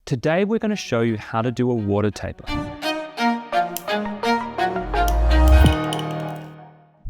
Today we're going to show you how to do a water taper.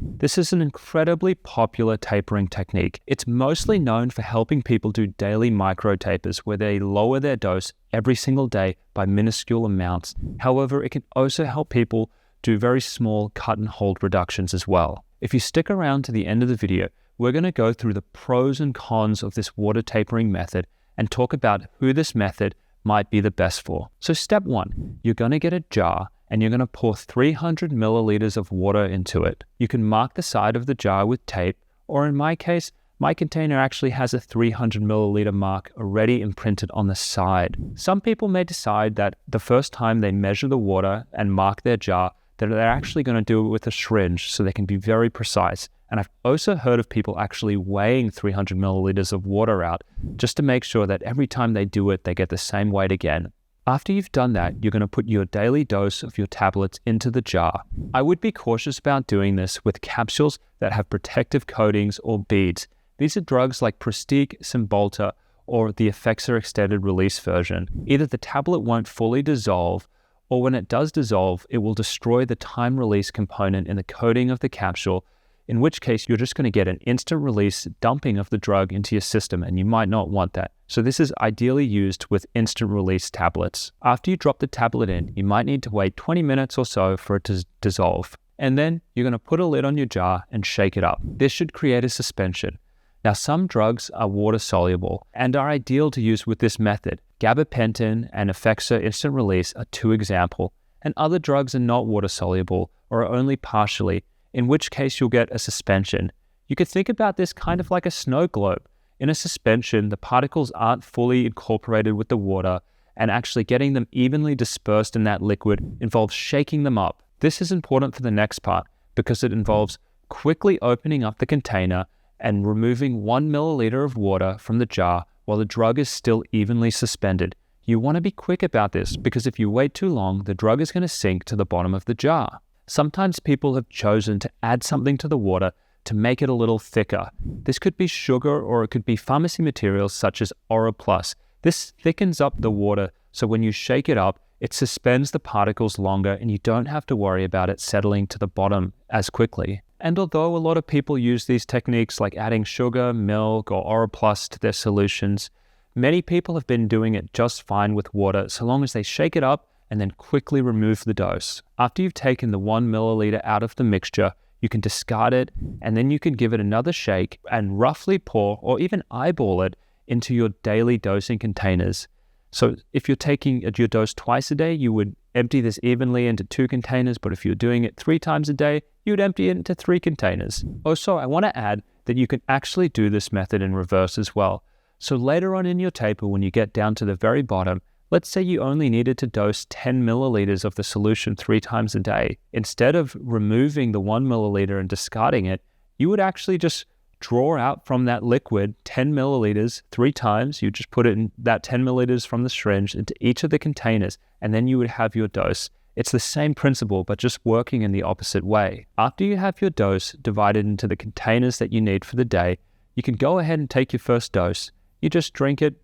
This is an incredibly popular tapering technique. It's mostly known for helping people do daily micro tapers where they lower their dose every single day by minuscule amounts. However, it can also help people do very small cut and hold reductions as well. If you stick around to the end of the video, we're going to go through the pros and cons of this water tapering method and talk about who this method might be the best for. So step 1, you're going to get a jar and you're going to pour 300 milliliters of water into it. You can mark the side of the jar with tape, or in my case, my container actually has a 300 milliliter mark already imprinted on the side. Some people may decide that the first time they measure the water and mark their jar, that they're actually going to do it with a syringe so they can be very precise. And I've also heard of people actually weighing 300 milliliters of water out just to make sure that every time they do it, they get the same weight again. After you've done that, you're going to put your daily dose of your tablets into the jar. I would be cautious about doing this with capsules that have protective coatings or beads. These are drugs like Prestige, Cymbalta, or the Effexor extended release version. Either the tablet won't fully dissolve, or when it does dissolve, it will destroy the time release component in the coating of the capsule, in which case you're just going to get an instant release dumping of the drug into your system, and you might not want that. So this is ideally used with instant release tablets. After you drop the tablet in, you might need to wait 20 minutes or so for it to dissolve. And then you're going to put a lid on your jar and shake it up. This should create a suspension. Now, some drugs are water soluble and are ideal to use with this method. Gabapentin and Effexor instant release are 2 examples, and other drugs are not water soluble or are only partially, in which case you'll get a suspension. You could think about this kind of like a snow globe. In a suspension, the particles aren't fully incorporated with the water, and actually getting them evenly dispersed in that liquid involves shaking them up. This is important for the next part because it involves quickly opening up the container and removing 1 milliliter of water from the jar while the drug is still evenly suspended. You want to be quick about this because if you wait too long, the drug is going to sink to the bottom of the jar. Sometimes people have chosen to add something to the water to make it a little thicker. This could be sugar or it could be pharmacy materials such as Ora Plus. This thickens up the water, so when you shake it up, it suspends the particles longer and you don't have to worry about it settling to the bottom as quickly. And although a lot of people use these techniques like adding sugar, milk, or Ora Plus to their solutions, many people have been doing it just fine with water so long as they shake it up and then quickly remove the dose. After you've taken the 1 milliliter out of the mixture, you can discard it and then you can give it another shake and roughly pour or even eyeball it into your daily dosing containers. So if you're taking your dose twice a day, you would empty this evenly into 2 containers, but if you're doing it 3 times a day, you would empty it into 3 containers. Also, I want to add that you can actually do this method in reverse as well. So later on in your taper, when you get down to the very bottom, let's say you only needed to dose 10 milliliters of the solution 3 times a day. Instead of removing the 1 milliliter and discarding it, you would actually just draw out from that liquid 10 milliliters 3 times. You just put it in that 10 milliliters from the syringe into each of the containers, and then you would have your dose. It's the same principle, but just working in the opposite way. After you have your dose divided into the containers that you need for the day, you can go ahead and take your first dose. You just drink it,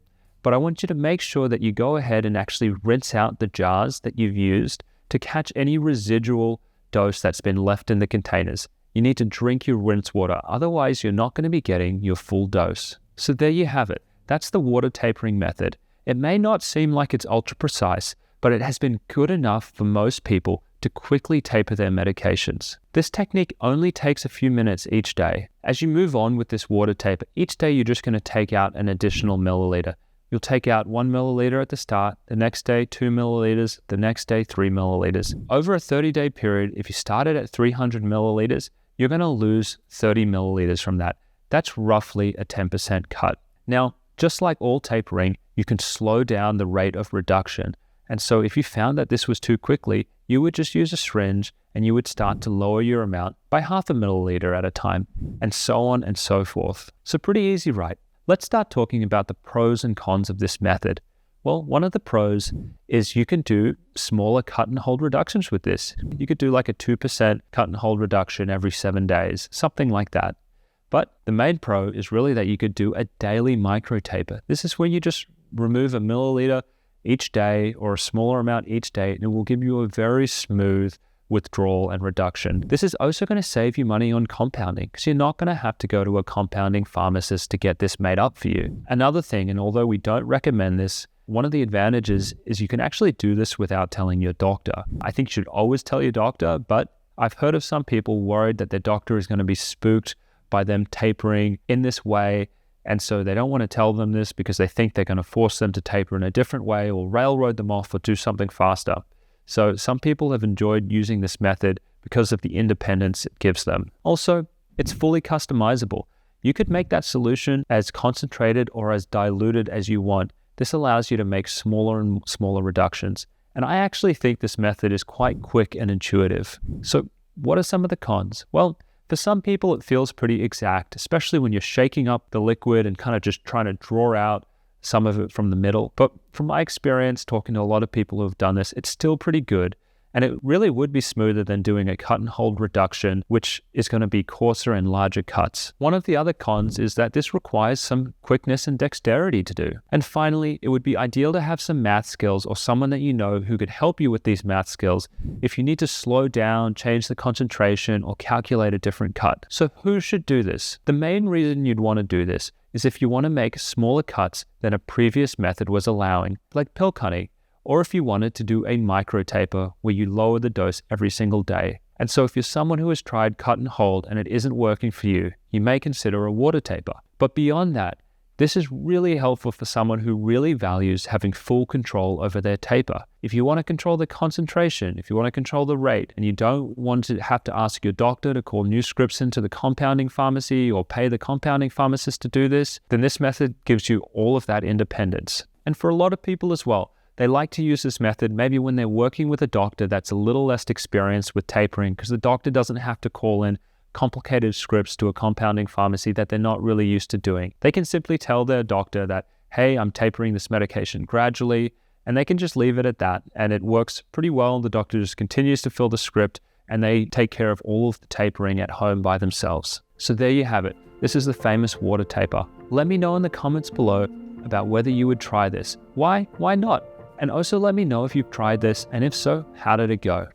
but I want you to make sure that you go ahead and actually rinse out the jars that you've used to catch any residual dose that's been left in the containers. You need to drink your rinse water, otherwise you're not going to be getting your full dose. So there you have it. That's the water tapering method. It may not seem like it's ultra precise, but it has been good enough for most people to quickly taper their medications. This technique only takes a few minutes each day. As you move on with this water taper, each day you're just going to take out an additional milliliter. You'll take out 1 milliliter at the start, the next day 2 milliliters, the next day 3 milliliters. Over a 30-day period, if you started at 300 milliliters, you're going to lose 30 milliliters from that. That's roughly a 10% cut. Now, just like all tapering, you can slow down the rate of reduction. And so if you found that this was too quickly, you would just use a syringe and you would start to lower your amount by 0.5 milliliter at a time, and so on and so forth. So pretty easy, right? Let's start talking about the pros and cons of this method. Well, one of the pros is you can do smaller cut and hold reductions with this. You could do like a 2% cut and hold reduction every 7 days, something like that. But the main pro is really that you could do a daily micro taper. This is where you just remove a milliliter each day or a smaller amount each day, and it will give you a very smooth withdrawal and reduction. This is also going to save you money on compounding because you're not going to have to go to a compounding pharmacist to get this made up for you. Another thing, and although we don't recommend this, one of the advantages is you can actually do this without telling your doctor. I think you should always tell your doctor, but I've heard of some people worried that their doctor is going to be spooked by them tapering in this way, and so they don't want to tell them this because they think they're going to force them to taper in a different way or railroad them off or do something faster. So some people have enjoyed using this method because of the independence it gives them. Also, it's fully customizable. You could make that solution as concentrated or as diluted as you want. This allows you to make smaller and smaller reductions. And I actually think this method is quite quick and intuitive. So what are some of the cons? Well, for some people it feels pretty exact, especially when you're shaking up the liquid and kind of just trying to draw out some of it from the middle. But from my experience talking to a lot of people who have done this, it's still pretty good. And it really would be smoother than doing a cut and hold reduction, which is going to be coarser and larger cuts. One of the other cons is that this requires some quickness and dexterity to do. And finally, it would be ideal to have some math skills or someone that you know who could help you with these math skills if you need to slow down, change the concentration, or calculate a different cut. So who should do this? The main reason you'd want to do this is if you want to make smaller cuts than a previous method was allowing, like pill cutting, or if you wanted to do a micro taper where you lower the dose every single day. And so if you're someone who has tried cut and hold and it isn't working for you, you may consider a water taper. But beyond that, this is really helpful for someone who really values having full control over their taper. If you want to control the concentration, if you want to control the rate, and you don't want to have to ask your doctor to call new scripts into the compounding pharmacy or pay the compounding pharmacist to do this, then this method gives you all of that independence. And for a lot of people as well, they like to use this method maybe when they're working with a doctor that's a little less experienced with tapering because the doctor doesn't have to call in complicated scripts to a compounding pharmacy that they're not really used to doing. They can simply tell their doctor that, hey, I'm tapering this medication gradually, and they can just leave it at that. And it works pretty well. The doctor just continues to fill the script and they take care of all of the tapering at home by themselves. So there you have it. This is the famous water taper. Let me know in the comments below about whether you would try this. Why not? And also let me know if you've tried this, and if so, how did it go?